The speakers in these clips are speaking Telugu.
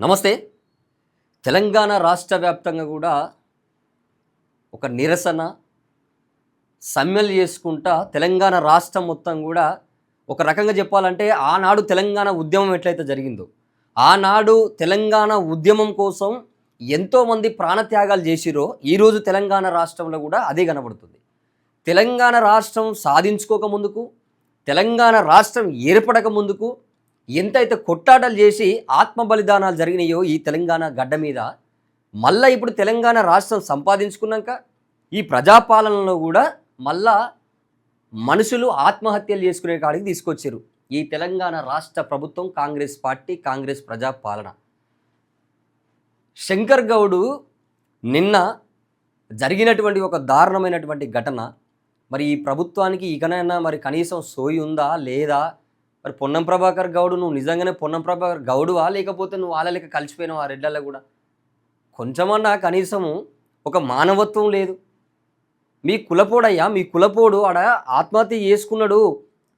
నమస్తే. తెలంగాణ రాష్ట్ర వ్యాప్తంగా కూడా ఒక నిరసన సమ్మెలు చేసుకుంటా తెలంగాణ రాష్ట్రం మొత్తం కూడా ఒక రకంగా చెప్పాలంటే ఆనాడు తెలంగాణ ఉద్యమం ఎట్లయితే జరిగిందో ఆనాడు తెలంగాణ ఉద్యమం కోసం ఎంతోమంది ప్రాణత్యాగాలు చేసిరో ఈరోజు తెలంగాణ రాష్ట్రంలో కూడా అదే కనబడుతుంది. తెలంగాణ రాష్ట్రం సాధించుకోక ముందుకు, తెలంగాణ రాష్ట్రం ఏర్పడక ముందుకు ఎంతైతే కొట్టాటలు చేసి ఆత్మ బలిదానాలు జరిగినాయో ఈ తెలంగాణ గడ్డ మీద, మళ్ళీ ఇప్పుడు తెలంగాణ రాష్ట్రం సంపాదించుకున్నాక ఈ ప్రజాపాలనలో కూడా మళ్ళా మనుషులు ఆత్మహత్యలు చేసుకునే కాడికి తీసుకొచ్చారు ఈ తెలంగాణ రాష్ట్ర ప్రభుత్వం, కాంగ్రెస్ పార్టీ, కాంగ్రెస్ ప్రజాపాలన. శంకర్ గౌడ్ నిన్న జరిగినటువంటి ఒక దారుణమైనటువంటి ఘటన, మరి ఈ ప్రభుత్వానికి ఇకనైనా మరి కనీసం సోయి ఉందా లేదా? మరి పొన్నం ప్రభాకర్ గౌడ్ నువ్వు నిజంగానే పొన్నం ప్రభాకర్ గౌడువా, లేకపోతే నువ్వు వాళ్ళ లెక్క కలిసిపోయినావు ఆ రెడ్లలో కూడా? కొంచెమన్నా కనీసము ఒక మానవత్వం లేదు. మీ కులపోడయ్యా, మీ కులపోడు ఆడ ఆత్మహత్య చేసుకున్నాడు.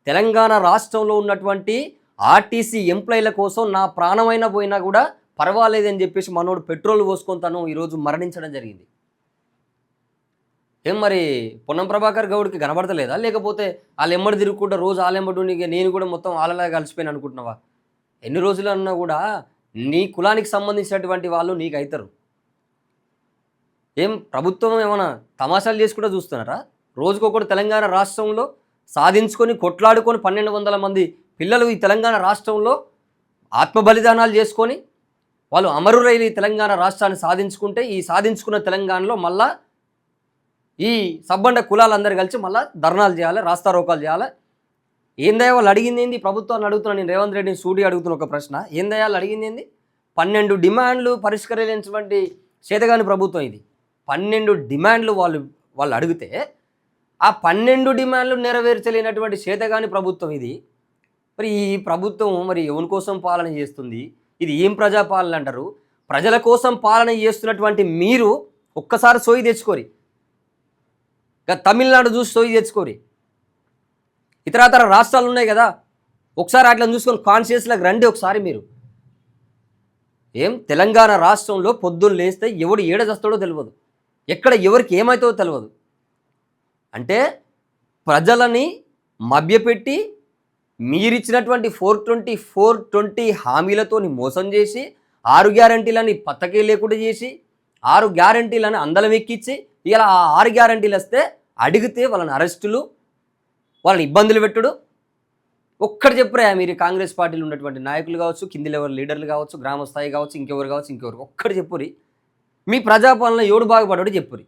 తెలంగాణ రాష్ట్రంలో ఉన్నటువంటి ఆర్టీసీ ఎంప్లాయీల కోసం నా ప్రాణమైనా పోయినా కూడా పర్వాలేదని చెప్పేసి మనోడు పెట్రోల్ పోసుకొని తను ఈరోజు మరణించడం జరిగింది. ఏం మరి పొన్నం ప్రభాకర్ గౌడ్కి కనబడతలేదా? లేకపోతే వాళ్ళు ఎమ్మడి తిరుగుకుంటా రోజు వాళ్ళెమ్మడి నేను కూడా మొత్తం వాళ్ళలా కలిసిపోయాను అనుకుంటున్నావా? ఎన్ని రోజులు అన్నా కూడా నీ కులానికి సంబంధించినటువంటి వాళ్ళు నీకు అవుతారు. ఏం ప్రభుత్వం ఏమైనా తమాషాలు చేసుకుంటూ చూస్తున్నారా? రోజుకొకటి తెలంగాణ రాష్ట్రంలో సాధించుకొని కొట్లాడుకొని 1200 మంది పిల్లలు ఈ తెలంగాణ రాష్ట్రంలో ఆత్మ బలిదానాలు చేసుకొని వాళ్ళు అమరురైలు ఈ తెలంగాణ రాష్ట్రాన్ని సాధించుకుంటే, ఈ సాధించుకున్న తెలంగాణలో మళ్ళా ఈ సబ్బండ కులాలందరూ కలిసి మళ్ళీ ధర్నాలు చేయాలి, రాస్తారోకాలు చేయాలి. ఏందయ్యా వాళ్ళు అడిగింది ఏంది? ప్రభుత్వాన్ని అడుగుతున్నా నేను, రేవంత్ రెడ్డిని సూటి అడుగుతున్న ఒక ప్రశ్న. ఏందయ్యా వాళ్ళు అడిగింది ఏంది? 12 డిమాండ్లు పరిష్కరించినటువంటి చేతగాని ప్రభుత్వం ఇది. 12 డిమాండ్లు వాళ్ళు అడిగితే ఆ 12 డిమాండ్లు నెరవేర్చలేనటువంటి చేతగాని ప్రభుత్వం ఇది. మరి ఈ ప్రభుత్వం మరి ఎవరి కోసం పాలన చేస్తుంది? ఇది ఏం ప్రజాపాలన అంటారు? ప్రజల కోసం పాలన చేస్తున్నటువంటి మీరు ఒక్కసారి సోయి తెచ్చుకోరి. తమిళనాడు చూసి సోయి తెచ్చుకోరి. ఇతరతర రాష్ట్రాలు ఉన్నాయి కదా, ఒకసారి అట్లా చూసుకొని కాన్షియస్లకు రండి ఒకసారి మీరు. ఏం తెలంగాణ రాష్ట్రంలో పొద్దున్న లేస్తే ఎవడు ఏడ చేస్తాడో తెలియదు, ఎక్కడ ఎవరికి ఏమవుతుందో తెలియదు. అంటే ప్రజలని మభ్యపెట్టి మీరిచ్చినటువంటి 420 హామీలతో మోసం చేసి 6 గ్యారంటీలని పత్తకే లేకుండా చేసి 6 గ్యారంటీలను అందలం ఎక్కించి ఇలా ఆ 6 గ్యారంటీలు వస్తే అడిగితే వాళ్ళని అరెస్టులు, వాళ్ళని ఇబ్బందులు పెట్టుడు. ఒక్కటి చెప్పురా మీరు కాంగ్రెస్ పార్టీలో ఉన్నటువంటి నాయకులు కావచ్చు, కింది లెవెల్ లీడర్లు కావచ్చు, గ్రామ స్థాయి కావచ్చు, ఇంకెవరు ఒక్కటి చెప్పురి. మీ ప్రజాపాలన ఎవడు బాగుపడ్డాడు చెప్పురి.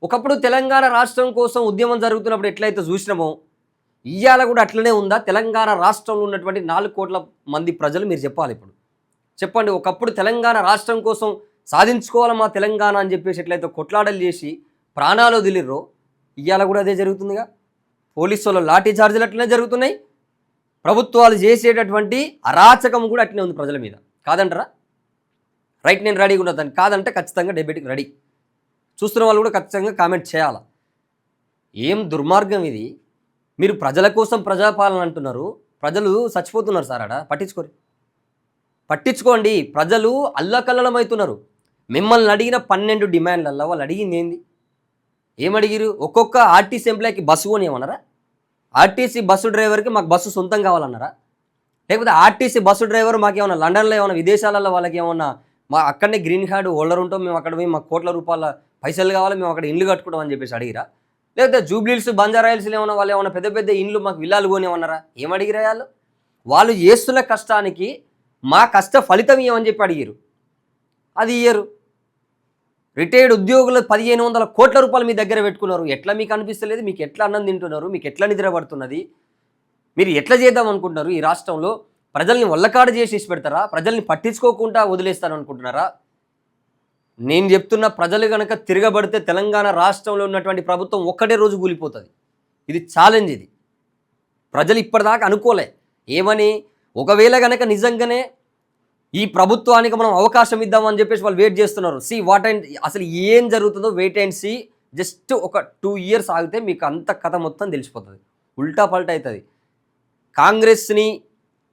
ఒకప్పుడు తెలంగాణ రాష్ట్రం కోసం ఉద్యమం జరుగుతున్నప్పుడు ఎట్లయితే చూసినామో ఇవాళ కూడా అట్లనే ఉందా? తెలంగాణ రాష్ట్రంలో ఉన్నటువంటి 4 కోట్ల మంది ప్రజలు మీరు చెప్పాలి. ఇప్పుడు చెప్పండి, ఒకప్పుడు తెలంగాణ రాష్ట్రం కోసం సాధించుకోవాలి మా తెలంగాణ అని చెప్పేసి ఎట్లయితే కొట్లాటలు చేసి ప్రాణాలు వదిలిర్రో ఇవాళ కూడా అదే జరుగుతుందిగా. పోలీసు వాళ్ళ లాఠీ చార్జీలు అట్లనే జరుగుతున్నాయి. ప్రభుత్వాలు చేసేటటువంటి అరాచకం కూడా అట్లనే ఉంది ప్రజల మీద. కాదంటారా? రైట్, నేను రెడీగా ఉన్నదాన్ని. కాదంటే ఖచ్చితంగా డెబేట్కి రెడీ. చూస్తున్న వాళ్ళు కూడా ఖచ్చితంగా కామెంట్ చేయాలి. ఏం దుర్మార్గం ఇది? మీరు ప్రజల కోసం ప్రజాపాలన అంటున్నారు, ప్రజలు చచ్చిపోతున్నారు సార్. ఆడ పట్టించుకోండి. ప్రజలు అల్లకల్లలమవుతున్నారు. మిమ్మల్ని అడిగిన 12 డిమాండ్లలో వాళ్ళు అడిగింది ఏంది? ఏమడిగిరు? ఒక్కొక్క ఆర్టీసీ ఎంప్లాయ్కి బస్సు కొని ఏమన్నారా? ఆర్టీసీ బస్సు డ్రైవర్కి మాకు బస్సు సొంతం కావాలన్నారా? లేకపోతే ఆర్టీసీ బస్సు డ్రైవర్ మాకేమన్నా లండన్లో ఏమన్నా విదేశాలలో వాళ్ళకి ఏమన్నా మా అక్కడనే గ్రీన్ కార్డు హోల్డర్ ఉంటాం, మేము అక్కడ పోయి మాకు కోట్ల రూపాయల పైసలు కావాలి, మేము అక్కడ ఇండ్లు కట్టుకుంటాం అని చెప్పేసి అడిగిరా? లేకపోతే జూబ్లీహిల్స్, బంజారాహిల్స్లో ఏమన్నా వాళ్ళు ఏమన్నా పెద్ద పెద్ద ఇండ్లు మాకు విల్లాలు కొనేమన్నారా? ఏమడిగిరా? వాళ్ళు చేస్తున్న కష్టానికి మా కష్ట ఫలితం ఏమని చెప్పి అడిగారు. అది ఇయ్యరు. రిటైర్డ్ ఉద్యోగులు 1500 కోట్ల రూపాయలు మీ దగ్గర పెట్టుకున్నారు. ఎట్లా మీకు అనిపిస్తలేదు? మీకు ఎట్లా అన్నం తింటున్నారు? మీకు ఎట్లా నిద్ర పడుతున్నది? మీరు ఎట్లా చేద్దాం అనుకుంటున్నారు? ఈ రాష్ట్రంలో ప్రజల్ని వల్లకాడు చేసి పెడతారా? ప్రజల్ని పట్టించుకోకుండా వదిలేస్తాను అనుకుంటున్నారా? నేను చెప్తున్న, ప్రజలు కనుక తిరగబడితే తెలంగాణ రాష్ట్రంలో ఉన్నటువంటి ప్రభుత్వం ఒక్కటే రోజు కూలిపోతుంది. ఇది ఛాలెంజ్. ఇది ప్రజలు ఇప్పటిదాకా అనుకోలే. ఏమని? ఒకవేళ కనుక నిజంగానే ఈ ప్రభుత్వానికి మనం అవకాశం ఇద్దామని చెప్పేసి వాళ్ళు వెయిట్ చేస్తున్నారు. అసలు ఏం జరుగుతుందో వెయిట్ అండ్ సీ. జస్ట్ ఒక 2 ఇయర్స్ ఆగితే మీకు అంత కథ మొత్తం తెలిసిపోతుంది. ఉల్టా పల్టా అవుతుంది. కాంగ్రెస్ని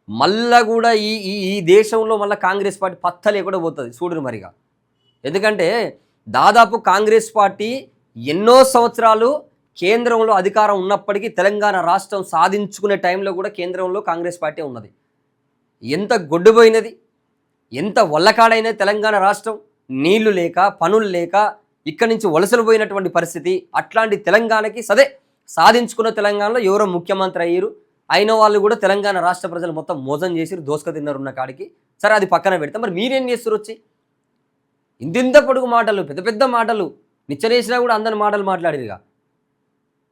మళ్ళా కూడా ఈ ఈ ఈ దేశంలో మళ్ళీ కాంగ్రెస్ పార్టీ పత్త లేకుండా పోతుంది చూడరు మరిగా. ఎందుకంటే దాదాపు కాంగ్రెస్ పార్టీ ఎన్నో సంవత్సరాలు కేంద్రంలో అధికారం ఉన్నప్పటికీ తెలంగాణ రాష్ట్రం సాధించుకునే టైంలో కూడా కేంద్రంలో కాంగ్రెస్ పార్టీ ఉన్నది. ఎంత గొడ్డుపోయినది, ఎంత వల్లకాడైన తెలంగాణ రాష్ట్రం, నీళ్లు లేక పనులు లేక ఇక్కడి నుంచి వలసలు పోయినటువంటి పరిస్థితి. అట్లాంటి తెలంగాణకి సాధించుకున్న తెలంగాణలో ఎవరో ముఖ్యమంత్రి అయ్యారు, అయిన వాళ్ళు కూడా తెలంగాణ రాష్ట్ర ప్రజలు మొత్తం మోసం చేసి దోసుక తిన్నారు ఉన్న కాడికి. సరే అది పక్కన పెడతాం. మరి మీరేం చేస్తారు వచ్చి? ఇంతింత పొడుగు మాటలు, పెద్ద పెద్ద మాటలు, నిచ్చనేసినా కూడా అందని మాటలు మాట్లాడిరుగా.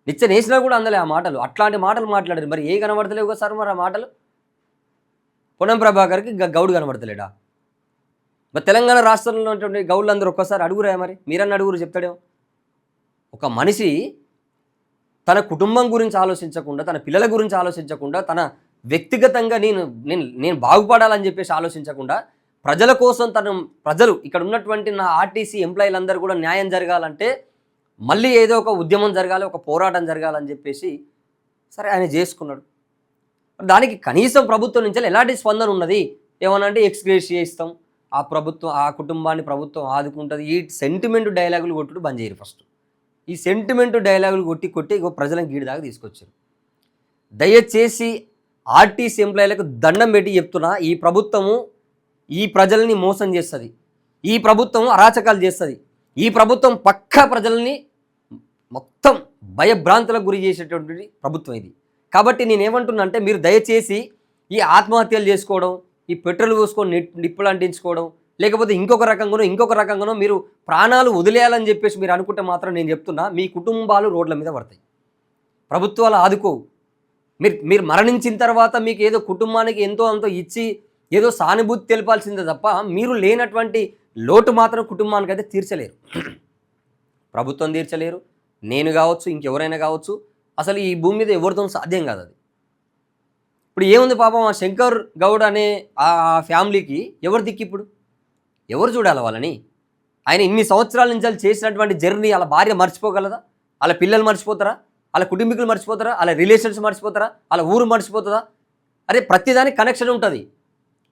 నిచ్చనేసినా కూడా అందలే ఆ మాటలు, అట్లాంటి మాటలు మాట్లాడారు. మరి ఏ కనబడతలేవు కదా సార్ మరి ఆ మాటలు? పొన్నం ప్రభాకర్కి గౌడు కనబడతలేడా? మరి తెలంగాణ రాష్ట్రంలో ఉన్నటువంటి గౌళ్ళందరూ ఒక్కసారి అడుగురా, మరి మీరన్న అడుగురు చెప్తాడేమో. ఒక మనిషి తన కుటుంబం గురించి ఆలోచించకుండా, తన పిల్లల గురించి ఆలోచించకుండా, తన వ్యక్తిగతంగా నేను బాగుపడాలని చెప్పేసి ఆలోచించకుండా, ప్రజల కోసం ప్రజలు ఇక్కడ ఉన్నటువంటి నా ఆర్టీసీ ఎంప్లాయీలందరూ కూడా న్యాయం జరగాలంటే మళ్ళీ ఏదో ఒక ఉద్యమం జరగాలి, ఒక పోరాటం జరగాలని చెప్పేసి సరే ఆయన చేసుకున్నాడు. దానికి కనీసం ప్రభుత్వం నుంచి ఎలాంటి స్పందన ఉన్నది? ఏమన్నా అంటే ఎక్స్గ్రేషియా ఇస్తాం, ఆ ప్రభుత్వం ఆ కుటుంబాన్ని ప్రభుత్వం ఆదుకుంటుంది. ఈ సెంటిమెంట్ డైలాగులు కొట్టుడు బంద్ చేయరు ఫస్ట్. ఈ సెంటిమెంట్ డైలాగులు కొట్టి ప్రజలను గీడి దాకా తీసుకొచ్చారు. దయచేసి ఆర్టీసీ ఎంప్లాయీలకు దండం పెట్టి చెప్తున్నా, ఈ ప్రభుత్వము ఈ ప్రజల్ని మోసం చేస్తుంది, ఈ ప్రభుత్వం అరాచకాలు చేస్తుంది, ఈ ప్రభుత్వం పక్కా ప్రజల్ని మొత్తం భయభ్రాంతులకు గురి చేసేటటువంటి ప్రభుత్వం ఇది. కాబట్టి నేనేమంటున్నా అంటే, మీరు దయచేసి ఈ ఆత్మహత్యలు చేసుకోవడం, ఈ పెట్రోల్ పోసుకొని నిప్పులు అంటించుకోవడం, లేకపోతే ఇంకొక రకంగానో మీరు ప్రాణాలు వదిలేయాలని చెప్పేసి మీరు అనుకుంటే మాత్రం నేను చెప్తున్నా, మీ కుటుంబాలు రోడ్ల మీద పడతాయి. ప్రభుత్వాలు ఆదుకోవు. మీరు మరణించిన తర్వాత మీకు ఏదో కుటుంబానికి ఎంతో అంతో ఇచ్చి ఏదో సానుభూతి తెలిపాల్సిందే తప్ప మీరు లేనటువంటి లోటు మాత్రం కుటుంబానికి అయితే తీర్చలేరు. ప్రభుత్వం తీర్చలేరు, నేను కావచ్చు, ఇంకెవరైనా కావచ్చు. అసలు ఈ భూమి మీద ఎవరితో సాధ్యం కాదు అది. ఇప్పుడు ఏముంది పాపం, ఆ శంకర్ గౌడ్ అనే ఆ ఫ్యామిలీకి ఎవరు దిక్కు? ఇప్పుడు ఎవరు చూడాలి వాళ్ళని? ఆయన ఇన్ని సంవత్సరాల నుంచి వాళ్ళు చేసినటువంటి జర్నీ వాళ్ళ భార్య మర్చిపోగలదా? వాళ్ళ పిల్లలు మర్చిపోతారా? వాళ్ళ కుటుంబీకులు మర్చిపోతారా? వాళ్ళ రిలేషన్స్ మర్చిపోతారా? వాళ్ళ ఊరు మర్చిపోతుందా? అరే ప్రతిదానికి కనెక్షన్ ఉంటుంది.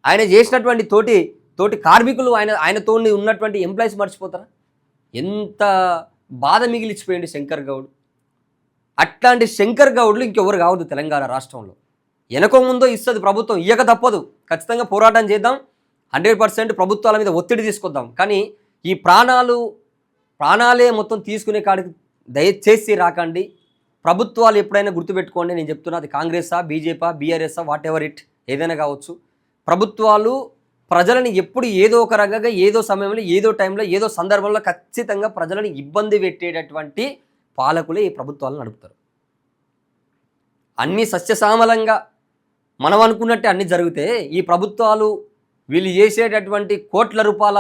ఆయన చేసినటువంటి తోటి కార్మికులు, ఆయనతో ఉన్నటువంటి ఎంప్లాయీస్ మర్చిపోతారా? ఎంత బాధ మిగిలిచిపోయింది శంకర్ గౌడ్. అట్లాంటి శంకర్ గౌడ్లు ఇంకెవరు కావద్దు తెలంగాణ రాష్ట్రంలో. వెనక ముందో ఇస్తుంది ప్రభుత్వం, ఇయ్యక తప్పదు. ఖచ్చితంగా పోరాటం చేద్దాం, 100% ప్రభుత్వాల మీద ఒత్తిడి తీసుకొద్దాం. కానీ ఈ ప్రాణాలే మొత్తం తీసుకునే కాడికి దయచేసి రాకండి. ప్రభుత్వాలు ఎప్పుడైనా గుర్తుపెట్టుకోండి, నేను చెప్తున్నా, అది కాంగ్రెసా, బీజేపీ, బీఆర్ఎస్ఆ, వాట్ ఎవర్ ఇట్ ఏదైనా కావచ్చు. ప్రభుత్వాలు ప్రజలని ఎప్పుడు ఏదో ఒక రకంగా, ఏదో సమయంలో, ఏదో టైంలో, ఏదో సందర్భంలో ఖచ్చితంగా ప్రజలను ఇబ్బంది పెట్టేటటువంటి పాలకులే ఈ ప్రభుత్వాలను నడుపుతారు. అన్నీ సస్యశ్యామలంగా మనం అనుకున్నట్టే అన్నీ జరిగితే ఈ ప్రభుత్వాలు వీళ్ళు చేసేటటువంటి కోట్ల రూపాయల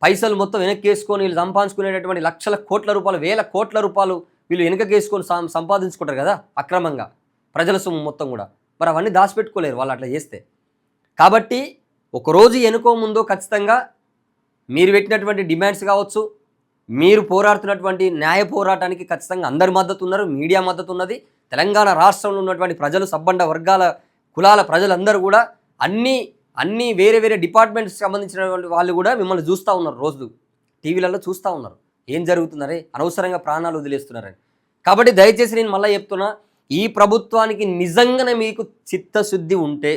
పైసలు మొత్తం వెనక్కేసుకొని వీళ్ళు సంపాదించుకునేటటువంటి లక్షల కోట్ల రూపాయలు, వేల కోట్ల రూపాయలు వీళ్ళు వెనకకేసుకొని సంపాదించుకుంటారు కదా అక్రమంగా, ప్రజల సొమ్ము మొత్తం కూడా. మరి అవన్నీ దాచిపెట్టుకోలేరు వాళ్ళు అట్లా చేస్తే. కాబట్టి ఒకరోజు ఎన్నుకో ముందో ఖచ్చితంగా మీరు పెట్టినటువంటి డిమాండ్స్ కావచ్చు, మీరు పోరాడుతున్నటువంటి న్యాయ పోరాటానికి ఖచ్చితంగా అందరి మద్దతు ఉన్నారు, మీడియా మద్దతు ఉన్నది. తెలంగాణ రాష్ట్రంలో ఉన్నటువంటి ప్రజలు, సబ్బండ వర్గాల కులాల ప్రజలందరూ కూడా అన్ని వేరే డిపార్ట్మెంట్స్కి సంబంధించినటువంటి వాళ్ళు కూడా మిమ్మల్ని చూస్తూ ఉన్నారు, రోజు టీవీలలో చూస్తూ ఉన్నారు ఏం జరుగుతున్నారే, అనవసరంగా ప్రాణాలు వదిలేస్తున్నారని. కాబట్టి దయచేసి నేను మళ్ళీ చెప్తున్నా, ఈ ప్రభుత్వానికి నిజంగానే మీకు చిత్తశుద్ధి ఉంటే,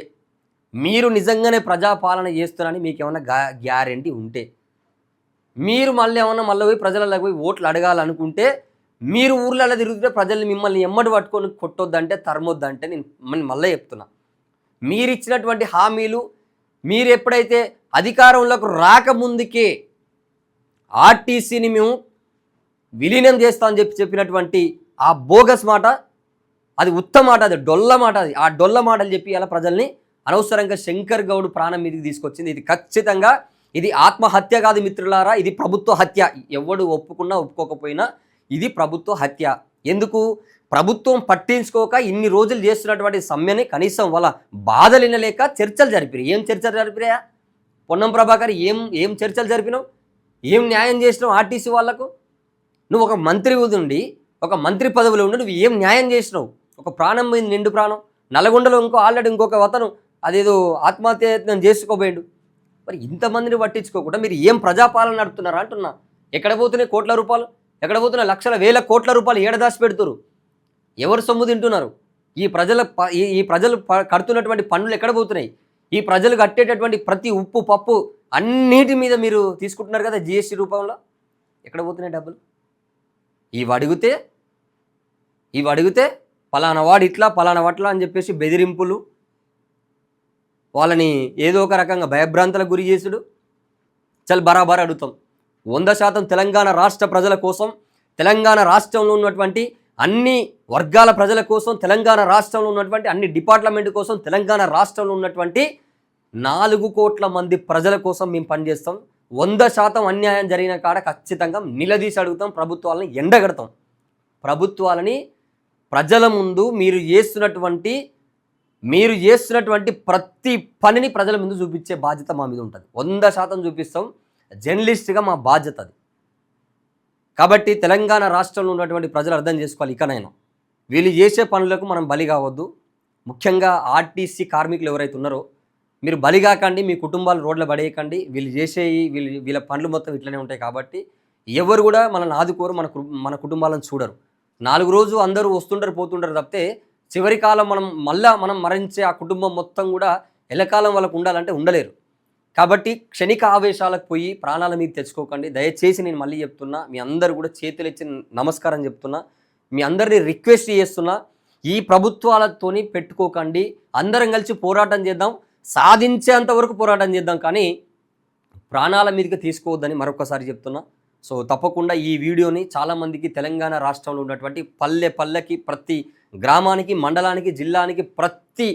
మీరు నిజంగానే ప్రజాపాలన చేస్తున్నారని మీకు ఏమైనా గ్యారెంటీ ఉంటే, మీరు మళ్ళీ పోయి ప్రజలకు పోయి ఓట్లు అడగాలనుకుంటే, మీరు ఊర్లలో తిరుగుతుంటే ప్రజల్ని మిమ్మల్ని ఎమ్మడి పట్టుకొని కొట్టొద్దంటే, తరమొద్దంటే నేను మళ్ళీ చెప్తున్నా, మీరు ఇచ్చినటువంటి హామీలు, మీరు ఎప్పుడైతే అధికారంలోకి రాకముందుకే ఆర్టీసీని మేము విలీనం చేస్తామని చెప్పినటువంటి ఆ బోగస్ మాట, అది ఉత్తమ మాట, అది డొల్ల మాట. అది ఆ డొల్ల మాటలు చెప్పి అలా ప్రజల్ని అనవసరంగా శంకర్ గౌడ్ ప్రాణం మీదకి తీసుకొచ్చింది. ఇది ఖచ్చితంగా ఇది ఆత్మహత్య కాదు మిత్రులారా, ఇది ప్రభుత్వ హత్య. ఎవడు ఒప్పుకున్నా ఒప్పుకోకపోయినా ఇది ప్రభుత్వ హత్య. ఎందుకు? ప్రభుత్వం పట్టించుకోక ఇన్ని రోజులు చేస్తున్నటువంటి సమ్మెని కనీసం వాళ్ళ బాధలు వినలేక చర్చలు జరిపినాయి. ఏం చర్చలు జరిపినాయా? పొన్నం ప్రభాకర్ ఏం చర్చలు జరిపినావు? ఏం న్యాయం చేసినావు ఆర్టీసీ వాళ్లకు? నువ్వు ఒక మంత్రి ఉండి, ఒక మంత్రి పదవిలో ఉండి నువ్వు ఏం న్యాయం చేసినావు? ఒక ప్రాణం పోయింది, నిండు ప్రాణం. నల్గొండలో ఆల్రెడీ ఇంకొక అతను అదేదో ఆత్మహత్యయత్నం చేసుకోబోయాడు. మరి ఇంతమందిని పట్టించుకోకుండా మీరు ఏం ప్రజాపాలన నడుపుతున్నారా అంటున్నా. ఎక్కడ పోతున్నాయి కోట్ల రూపాయలు, ఎక్కడ పోతున్నాయి లక్షల వేల కోట్ల రూపాయలు ఏడ దాచి పెడుతురు, ఎవరు సొమ్ము తింటున్నారు, ఈ ప్రజలు కడుతున్నటువంటి పన్నులు ఎక్కడ పోతున్నాయి, ఈ ప్రజలు కట్టేటటువంటి ప్రతి ఉప్పు పప్పు అన్నిటి మీద మీరు తీసుకుంటున్నారు కదా జిఎస్టీ రూపంలో, ఎక్కడ పోతున్నాయి డబ్బులు? ఇవి అడిగితే పలానా వాడు ఇట్లా పలానా వట్లా అని చెప్పేసి బెదిరింపులు, వాళ్ళని ఏదో ఒక రకంగా భయభ్రాంతులకు గురి చేసుడు. చల్ బరాబర్ అడుగుతాం. 100% తెలంగాణ రాష్ట్ర ప్రజల కోసం, తెలంగాణ రాష్ట్రంలో ఉన్నటువంటి అన్ని వర్గాల ప్రజల కోసం, తెలంగాణ రాష్ట్రంలో ఉన్నటువంటి అన్ని డిపార్ట్మెంట్ కోసం, తెలంగాణ రాష్ట్రంలో ఉన్నటువంటి 4 కోట్ల మంది ప్రజల కోసం మేము పనిచేస్తాం. 100% అన్యాయం జరిగిన కాడ ఖచ్చితంగా నిలదీసి అడుగుతాం, ప్రభుత్వాలని ఎండగడతాం. ప్రభుత్వాలని ప్రజల ముందు మీరు చేస్తున్నటువంటి ప్రతి పనిని ప్రజల ముందు చూపించే బాధ్యత మా మీద ఉంటుంది. 100% చూపిస్తాం. జర్నలిస్ట్గా మా బాధ్యత అది. కాబట్టి తెలంగాణ రాష్ట్రంలో ఉన్నటువంటి ప్రజలు అర్థం చేసుకోవాలి. ఇకనైనా వీళ్ళు చేసే పనులకు మనం బలి కావద్దు. ముఖ్యంగా ఆర్టీసీ కార్మికులు ఎవరైతే ఉన్నారో మీరు బలి కాకండి, మీ కుటుంబాలు రోడ్ల పడేయకండి. వీళ్ళ పనులు మొత్తం ఇట్లనే ఉంటాయి. కాబట్టి ఎవరు కూడా మనల్ని ఆదుకోరు, మన కుటుంబాలను చూడరు. 4 రోజులు అందరూ వస్తుంటారు పోతుంటారు తప్పితే చివరి కాలం మనం మరణించే ఆ కుటుంబం మొత్తం కూడా ఎల్లకాలం వాళ్ళకు ఉండాలంటే ఉండలేరు. కాబట్టి క్షణిక ఆవేశాలకు పోయి ప్రాణాల మీద తెచ్చుకోకండి. దయచేసి నేను మళ్ళీ చెప్తున్నా, మీ అందరు కూడా చేతులు ఇచ్చి నమస్కారం చెప్తున్నా, మీ అందరినీ రిక్వెస్ట్ చేస్తున్నా, ఈ ప్రభుత్వాలతోని పెట్టుకోకండి. అందరం కలిసి పోరాటం చేద్దాం, సాధించేంత వరకు పోరాటం చేద్దాం, కానీ ప్రాణాల మీదకి తీసుకోవద్దని మరొకసారి చెప్తున్నా. సో తప్పకుండా ఈ వీడియోని చాలామందికి తెలంగాణ రాష్ట్రంలో ఉన్నటువంటి పల్లెకి, ప్రతి గ్రామానికి, మండలానికి, జిల్లానికి ప్రతి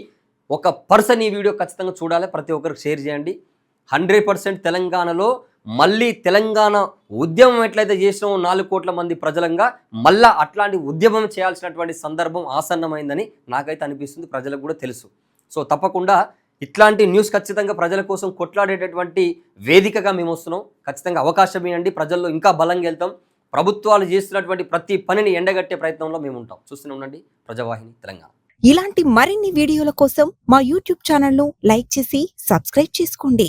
ఒక పర్సన్ ఈ వీడియో ఖచ్చితంగా చూడాలి. ప్రతి ఒక్కరికి షేర్ చేయండి. 100% తెలంగాణలో మళ్ళీ తెలంగాణ ఉద్యమం ఎట్లయితే చేసినామో 4 కోట్ల మంది ప్రజలంగా మళ్ళీ అట్లాంటి ఉద్యమం చేయాల్సినటువంటి సందర్భం ఆసన్నమైందని నాకైతే అనిపిస్తుంది, ప్రజలకు కూడా తెలుసు. సో తప్పకుండా ఇట్లాంటి న్యూస్ ఖచ్చితంగా ప్రజల కోసం కొట్లాడేటటువంటి వేదికగా మేము వస్తున్నాం. ఖచ్చితంగా అవకాశం ఇవ్వండి, ప్రజల్లో ఇంకా బలంగా వెళ్తాం. ప్రభుత్వాలు చేస్తున్నటువంటి ప్రతి పనిని ఎండగట్టే ప్రయత్నంలో మేము ఉంటాం. చూస్తూనే ఉండండి ప్రజావాహిని తెలంగాణ. ఇలాంటి మరిన్ని వీడియోల కోసం మా యూట్యూబ్ ఛానల్ను లైక్ చేసి సబ్స్క్రైబ్ చేసుకోండి.